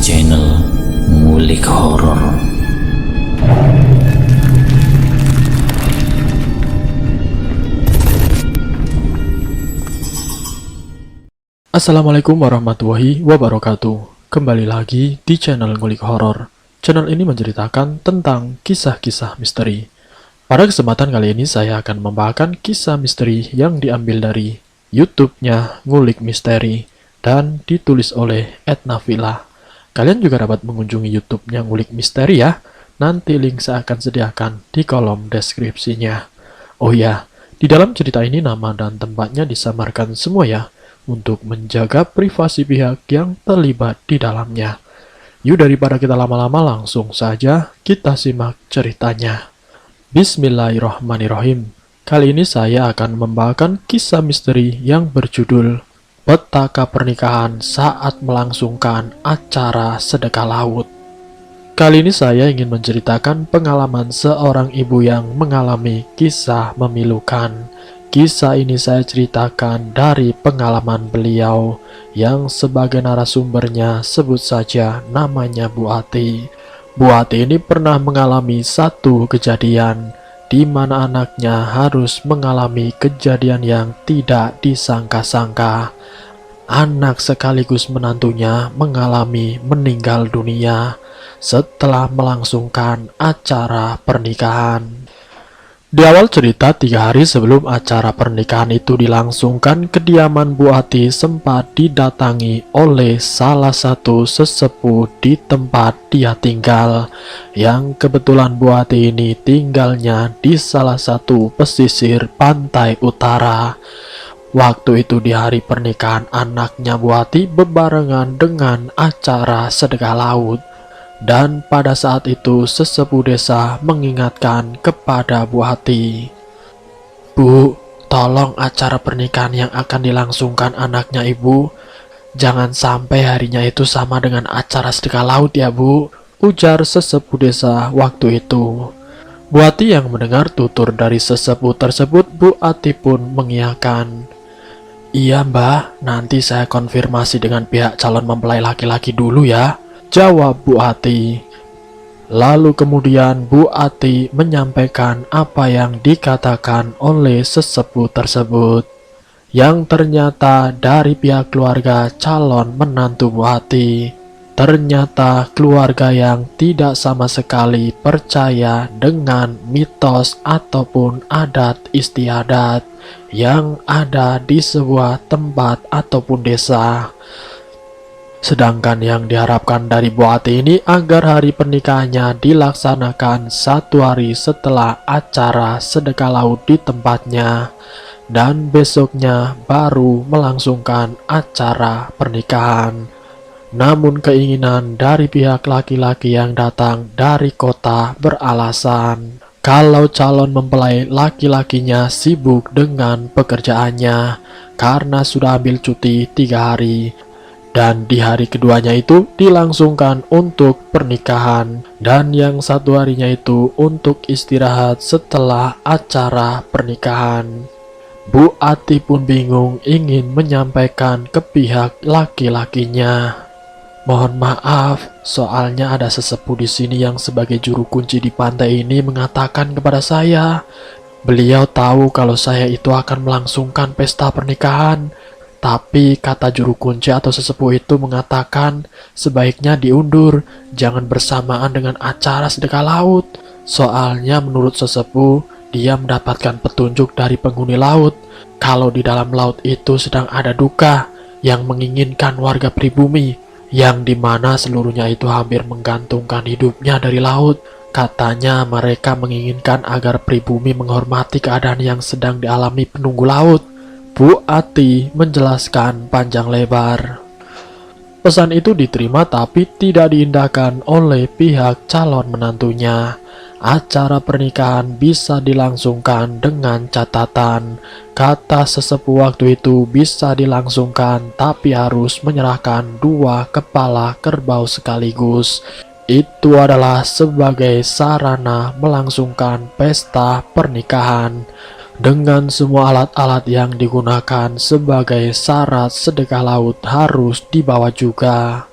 channel Ngulik Horor. Assalamualaikum warahmatullahi wabarakatuh. Kembali lagi di channel Ngulik Horor. Channel ini menceritakan tentang kisah-kisah misteri. Pada kesempatan kali ini saya akan membawakan kisah misteri yang diambil dari YouTube-nya Ngulik Misteri dan ditulis oleh Edna Villa. Kalian juga dapat mengunjungi YouTube-nya Ngulik Misteri ya. Nanti link saya akan sediakan di kolom deskripsinya. Oh ya, di dalam cerita ini nama dan tempatnya disamarkan semua ya, untuk menjaga privasi pihak yang terlibat di dalamnya. Yuk daripada kita lama-lama langsung saja kita simak ceritanya. Bismillahirrahmanirrahim. Kali ini saya akan membawakan kisah misteri yang berjudul Petaka Pernikahan Saat Melangsungkan Acara Sedekah Laut. Kali ini saya ingin menceritakan pengalaman seorang ibu yang mengalami kisah memilukan. Kisah ini saya ceritakan dari pengalaman beliau yang sebagai narasumbernya sebut saja namanya Bu Ati. Bu Ati ini pernah mengalami satu kejadian di mana anaknya harus mengalami kejadian yang tidak disangka-sangka. Anak sekaligus menantunya mengalami meninggal dunia setelah melangsungkan acara pernikahan. Di awal cerita, 3 hari sebelum acara pernikahan itu dilangsungkan, kediaman Bu Ati sempat didatangi oleh salah satu sesepuh di tempat dia tinggal, yang kebetulan Bu Ati ini tinggalnya di salah satu pesisir pantai utara. Waktu itu di hari pernikahan anaknya Bu Ati bebarengan dengan acara sedekah laut. Dan pada saat itu sesepuh desa mengingatkan kepada Bu Ati, "Bu, tolong acara pernikahan yang akan dilangsungkan anaknya Ibu, jangan sampai harinya itu sama dengan acara sedekah laut ya Bu," ujar sesepuh desa waktu itu. Bu Ati yang mendengar tutur dari sesepuh tersebut, Bu Ati pun mengiyakan. "Iya Mbah, nanti saya konfirmasi dengan pihak calon mempelai laki-laki dulu ya," jawab Bu Ati. Lalu kemudian Bu Ati menyampaikan apa yang dikatakan oleh sesepuh tersebut, yang ternyata dari pihak keluarga calon menantu Bu Ati. Ternyata keluarga yang tidak sama sekali percaya dengan mitos ataupun adat istiadat yang ada di sebuah tempat ataupun desa. Sedangkan yang diharapkan dari Bu Ati ini agar hari pernikahannya dilaksanakan 1 hari setelah acara sedekah laut di tempatnya, dan besoknya baru melangsungkan acara pernikahan. Namun keinginan dari pihak laki-laki yang datang dari kota beralasan kalau calon mempelai laki-lakinya sibuk dengan pekerjaannya karena sudah ambil cuti 3 hari. Dan di hari keduanya itu dilangsungkan untuk pernikahan, dan yang 1 harinya itu untuk istirahat setelah acara pernikahan. Bu Ati pun bingung ingin menyampaikan ke pihak laki-lakinya. "Mohon maaf, soalnya ada sesepuh di sini yang sebagai juru kunci di pantai ini mengatakan kepada saya. Beliau tahu kalau saya itu akan melangsungkan pesta pernikahan. Tapi kata juru kunci atau sesepuh itu mengatakan sebaiknya diundur, jangan bersamaan dengan acara sedekah laut. Soalnya menurut sesepuh, dia mendapatkan petunjuk dari penghuni laut kalau di dalam laut itu sedang ada duka yang menginginkan warga pribumi, yang dimana seluruhnya itu hampir menggantungkan hidupnya dari laut. Katanya mereka menginginkan agar pribumi menghormati keadaan yang sedang dialami penunggu laut." Bu Ati menjelaskan panjang lebar. Pesan itu diterima tapi tidak diindahkan oleh pihak calon menantunya. Acara pernikahan bisa dilangsungkan dengan catatan, kata sesepuh waktu itu, bisa dilangsungkan tapi harus menyerahkan 2 kepala kerbau sekaligus. Itu adalah sebagai sarana melangsungkan pesta pernikahan. Dengan semua alat-alat yang digunakan sebagai syarat sedekah laut harus dibawa juga.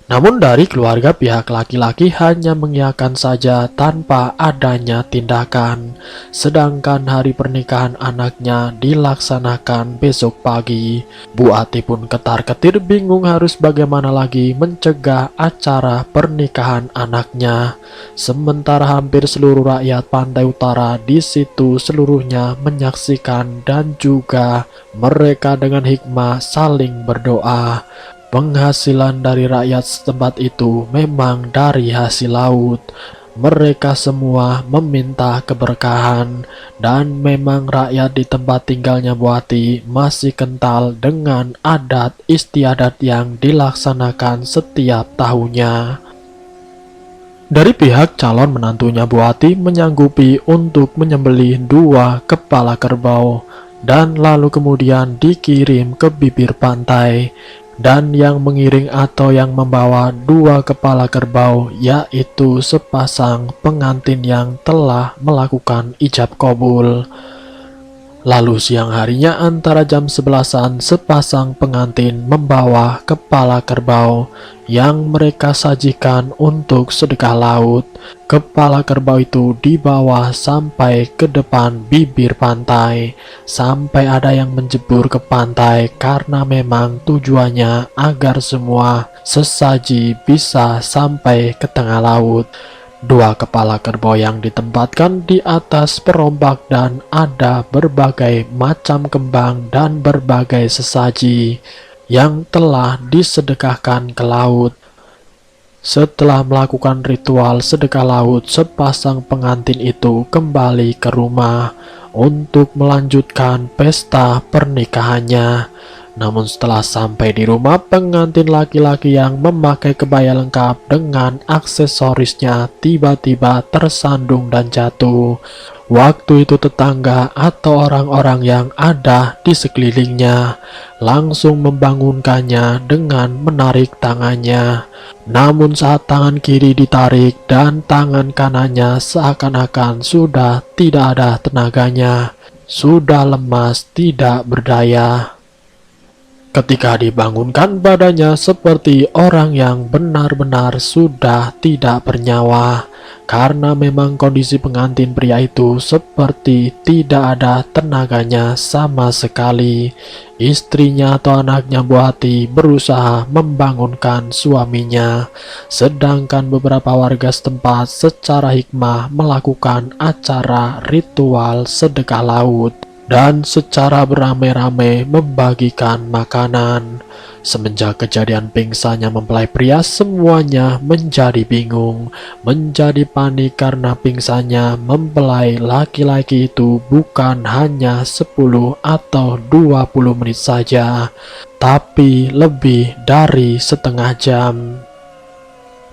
Namun dari keluarga pihak laki-laki hanya mengiyakan saja tanpa adanya tindakan. Sedangkan hari pernikahan anaknya dilaksanakan besok pagi. Bu Ati pun ketar-ketir bingung harus bagaimana lagi mencegah acara pernikahan anaknya. Sementara hampir seluruh rakyat Pantai Utara di situ seluruhnya menyaksikan dan juga mereka dengan hikmah saling berdoa. Penghasilan dari rakyat setempat itu memang dari hasil laut. Mereka semua meminta keberkahan dan memang rakyat di tempat tinggalnya Bu Ati masih kental dengan adat istiadat yang dilaksanakan setiap tahunnya. Dari pihak calon menantunya Bu Ati menyanggupi untuk menyembelih 2 kepala kerbau dan lalu kemudian dikirim ke bibir pantai. Dan yang mengiring atau yang membawa 2 kepala kerbau yaitu sepasang pengantin yang telah melakukan ijab kabul. Lalu siang harinya antara jam 11-an sepasang pengantin membawa kepala kerbau yang mereka sajikan untuk sedekah laut. Kepala kerbau itu dibawa sampai ke depan bibir pantai, sampai ada yang menjebur ke pantai karena memang tujuannya agar semua sesaji bisa sampai ke tengah laut. 2 kepala kerbau yang ditempatkan di atas perombak dan ada berbagai macam kembang dan berbagai sesaji yang telah disedekahkan ke laut. Setelah melakukan ritual sedekah laut, sepasang pengantin itu kembali ke rumah untuk melanjutkan pesta pernikahannya. Namun setelah sampai di rumah, pengantin laki-laki yang memakai kebaya lengkap dengan aksesorisnya tiba-tiba tersandung dan jatuh. Waktu itu tetangga atau orang-orang yang ada di sekelilingnya langsung membangunkannya dengan menarik tangannya. Namun saat tangan kiri ditarik dan tangan kanannya seakan-akan sudah tidak ada tenaganya, sudah lemas tidak berdaya. Ketika dibangunkan, badannya seperti orang yang benar-benar sudah tidak bernyawa. Karena memang kondisi pengantin pria itu seperti tidak ada tenaganya sama sekali. Istrinya atau anaknya Bu Ati berusaha membangunkan suaminya. Sedangkan beberapa warga setempat secara hikmah melakukan acara ritual sedekah laut dan secara beramai-ramai membagikan makanan. Semenjak kejadian pingsannya mempelai pria, semuanya menjadi bingung, menjadi panik karena pingsannya mempelai laki-laki itu bukan hanya 10 atau 20 menit saja, tapi lebih dari setengah jam.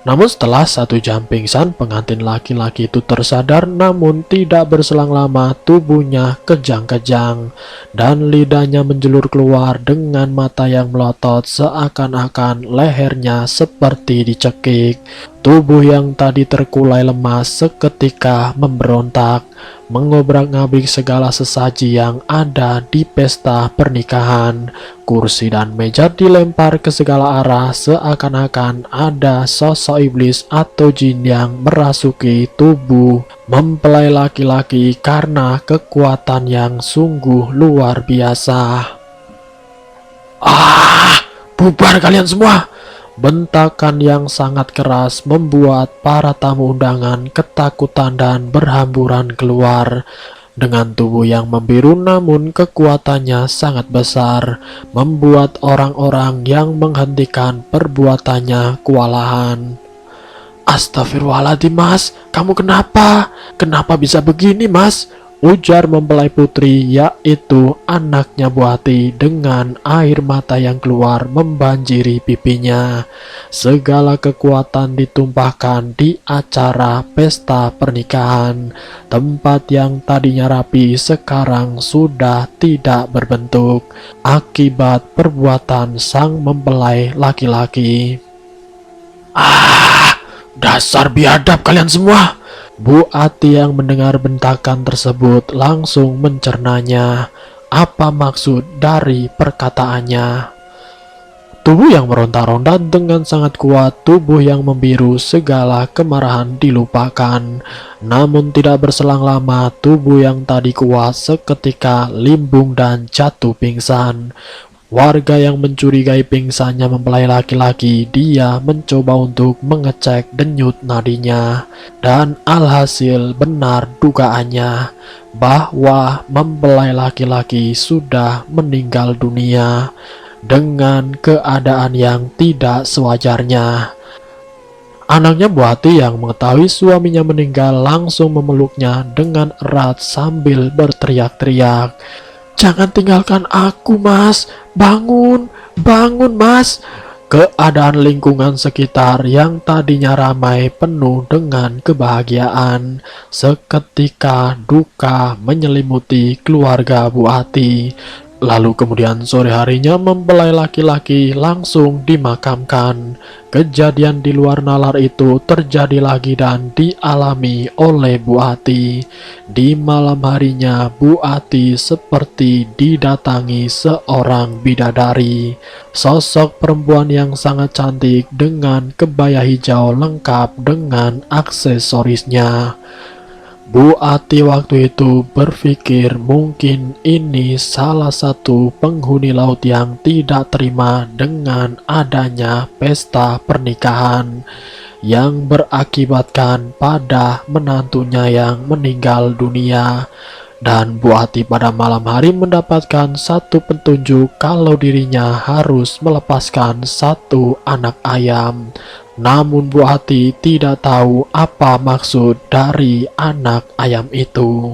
Namun setelah 1 jam pingsan, pengantin laki-laki itu tersadar, namun tidak berselang lama tubuhnya kejang-kejang dan lidahnya menjelur keluar dengan mata yang melotot seakan-akan lehernya seperti dicekik. Tubuh yang tadi terkulai lemas seketika memberontak, mengobrak-ngabrik segala sesaji yang ada di pesta pernikahan. Kursi dan meja dilempar ke segala arah seakan-akan ada sosok iblis atau jin yang merasuki tubuh mempelai laki-laki karena kekuatan yang sungguh luar biasa. Bubar kalian semua! Bentakan yang sangat keras membuat para tamu undangan ketakutan dan berhamburan keluar. Dengan tubuh yang membiru namun kekuatannya sangat besar, membuat orang-orang yang menghentikan perbuatannya kewalahan. Astagfirullahaladzim mas, kamu kenapa? Kenapa bisa begini mas? Ujar mempelai putri yaitu anaknya Bu Ati dengan air mata yang keluar membanjiri pipinya. Segala kekuatan ditumpahkan di acara pesta pernikahan. Tempat yang tadinya rapi sekarang sudah tidak berbentuk akibat perbuatan sang mempelai laki-laki. Dasar biadab kalian semua! Bu Ati yang mendengar bentakan tersebut langsung mencernanya. Apa maksud dari perkataannya? Tubuh yang meronta-ronta dengan sangat kuat, tubuh yang membiru, segala kemarahan dilupakan. Namun tidak berselang lama, tubuh yang tadi kuat seketika limbung dan jatuh pingsan. Warga yang mencurigai pingsannya mempelai laki-laki, dia mencoba untuk mengecek denyut nadinya. Dan alhasil benar dugaannya bahwa mempelai laki-laki sudah meninggal dunia dengan keadaan yang tidak sewajarnya. Anaknya Bu Ati yang mengetahui suaminya meninggal langsung memeluknya dengan erat sambil berteriak-teriak, "Jangan tinggalkan aku, Mas! Bangun! Bangun, Mas!" Keadaan lingkungan sekitar yang tadinya ramai penuh dengan kebahagiaan. Seketika duka menyelimuti keluarga Bu Ati. Lalu kemudian sore harinya mempelai laki-laki langsung dimakamkan. Kejadian di luar nalar itu terjadi lagi dan dialami oleh Bu Ati. Di malam harinya Bu Ati seperti didatangi seorang bidadari. Sosok perempuan yang sangat cantik dengan kebaya hijau lengkap dengan aksesorisnya. Bu Ati waktu itu berpikir mungkin ini salah satu penghuni laut yang tidak terima dengan adanya pesta pernikahan yang berakibatkan pada menantunya yang meninggal dunia. Dan Bu Ati pada malam hari mendapatkan satu petunjuk kalau dirinya harus melepaskan satu anak ayam. Namun Bu Ati tidak tahu apa maksud dari anak ayam itu.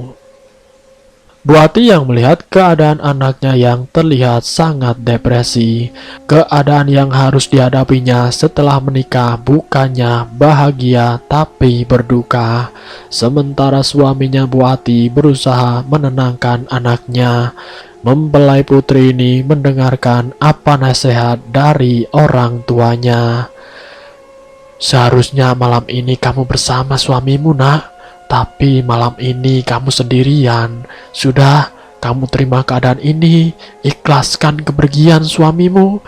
Bu Ati yang melihat keadaan anaknya yang terlihat sangat depresi. Keadaan yang harus dihadapinya setelah menikah bukannya bahagia tapi berduka. Sementara suaminya Bu Ati berusaha menenangkan anaknya. Mempelai putri ini mendengarkan apa nasihat dari orang tuanya. "Seharusnya malam ini kamu bersama suamimu, Nak. Tapi malam ini kamu sendirian. Sudah, kamu terima keadaan ini. Ikhlaskan kepergian suamimu,"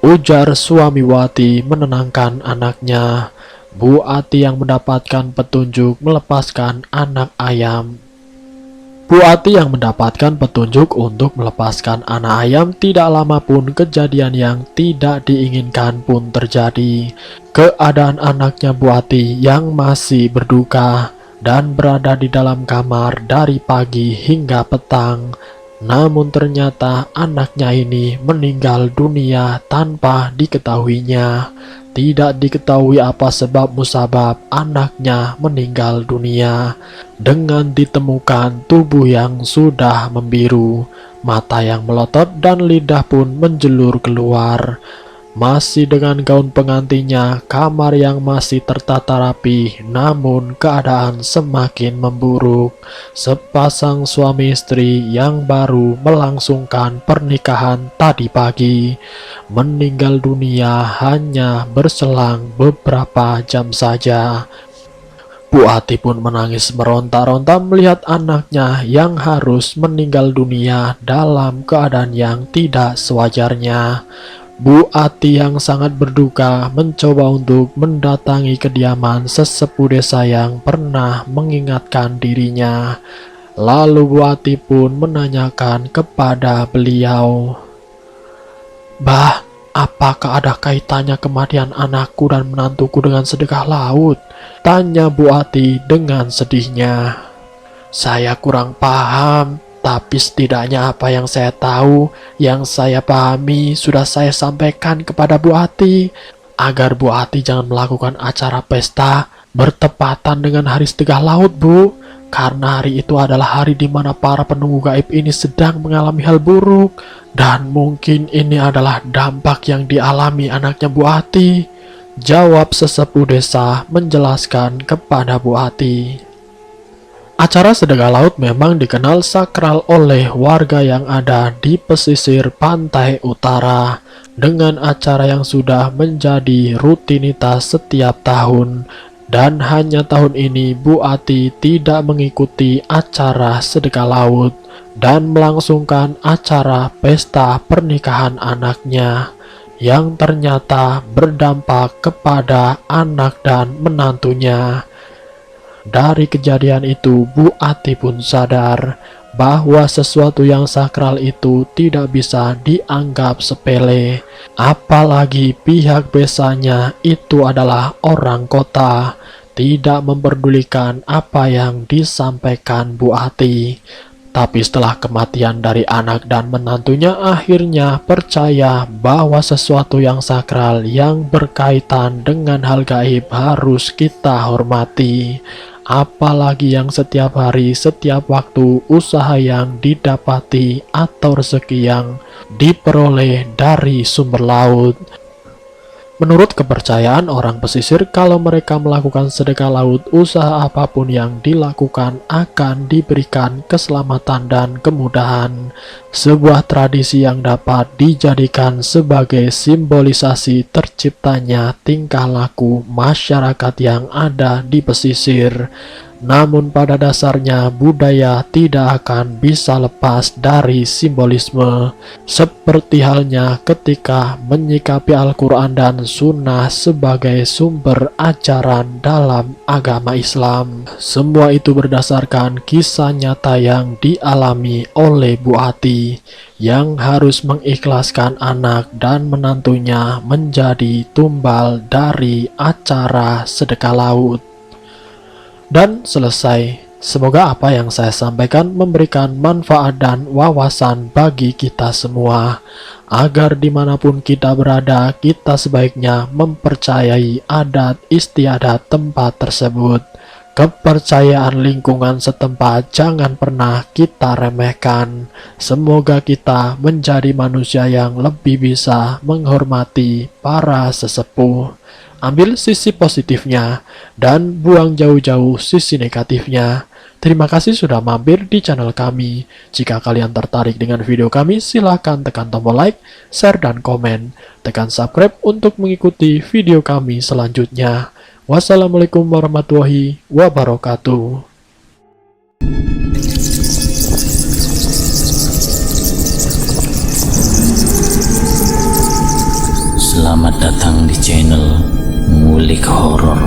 ujar suami Bu Ati menenangkan anaknya. Bu Ati yang mendapatkan petunjuk melepaskan anak ayam. Bu Ati yang mendapatkan petunjuk untuk melepaskan anak ayam, tidak lama pun kejadian yang tidak diinginkan pun terjadi. Keadaan anaknya Bu Ati yang masih berduka dan berada di dalam kamar dari pagi hingga petang. Namun ternyata anaknya ini meninggal dunia tanpa diketahuinya. Tidak diketahui apa sebab musabab anaknya meninggal dunia. Dengan ditemukan tubuh yang sudah membiru, mata yang melotot dan lidah pun menjelur keluar. Masih dengan gaun pengantinnya, kamar yang masih tertata rapi, namun keadaan semakin memburuk. Sepasang suami istri yang baru melangsungkan pernikahan tadi pagi meninggal dunia hanya berselang beberapa jam saja. Bu Ati pun menangis meronta-ronta melihat anaknya yang harus meninggal dunia dalam keadaan yang tidak sewajarnya. Bu Ati yang sangat berduka mencoba untuk mendatangi kediaman sesepuh desa yang pernah mengingatkan dirinya. Lalu Bu Ati pun menanyakan kepada beliau, "Bah, apakah ada kaitannya kematian anakku dan menantuku dengan sedekah laut?" tanya Bu Ati dengan sedihnya. "Saya kurang paham. Tapi setidaknya apa yang saya tahu, yang saya pahami sudah saya sampaikan kepada Bu Ati, agar Bu Ati jangan melakukan acara pesta bertepatan dengan hari sedekah laut, Bu. Karena hari itu adalah hari di mana para penunggu gaib ini sedang mengalami hal buruk. Dan mungkin ini adalah dampak yang dialami anaknya Bu Ati," jawab sesepuh desa menjelaskan kepada Bu Ati. Acara sedekah laut memang dikenal sakral oleh warga yang ada di pesisir pantai utara, dengan acara yang sudah menjadi rutinitas setiap tahun. Dan hanya tahun ini Bu Ati tidak mengikuti acara sedekah laut dan melangsungkan acara pesta pernikahan anaknya. yang ternyata berdampak kepada anak dan menantunya. Dari kejadian itu, Bu Ati pun sadar bahwa sesuatu yang sakral itu tidak bisa dianggap sepele, apalagi pihak besanya itu adalah orang kota, tidak memperdulikan apa yang disampaikan Bu Ati. Tapi setelah kematian dari anak dan menantunya, akhirnya percaya bahwa sesuatu yang sakral yang berkaitan dengan hal gaib harus kita hormati. Apalagi yang setiap hari, setiap waktu, usaha yang didapati atau rezeki yang diperoleh dari sumber laut. Menurut kepercayaan orang pesisir, kalau mereka melakukan sedekah laut, usaha apapun yang dilakukan akan diberikan keselamatan dan kemudahan. Sebuah tradisi yang dapat dijadikan sebagai simbolisasi terciptanya tingkah laku masyarakat yang ada di pesisir. Namun pada dasarnya budaya tidak akan bisa lepas dari simbolisme, seperti halnya ketika menyikapi Al-Quran dan Sunnah sebagai sumber ajaran dalam agama Islam. Semua itu berdasarkan kisah nyata yang dialami oleh Bu Ati, yang harus mengikhlaskan anak dan menantunya menjadi tumbal dari acara sedekah laut. Dan selesai. Semoga apa yang saya sampaikan memberikan manfaat dan wawasan bagi kita semua, agar dimanapun kita berada, kita sebaiknya mempercayai adat istiadat tempat tersebut. Kepercayaan lingkungan setempat jangan pernah kita remehkan. Semoga kita menjadi manusia yang lebih bisa menghormati para sesepuh. Ambil sisi positifnya dan buang jauh-jauh sisi negatifnya. Terima kasih sudah mampir di channel kami. Jika kalian tertarik dengan video kami, silahkan tekan tombol like, share, dan komen. Tekan subscribe untuk mengikuti video kami selanjutnya. Wassalamualaikum warahmatullahi wabarakatuh. Selamat datang di channel Ngulik Horor.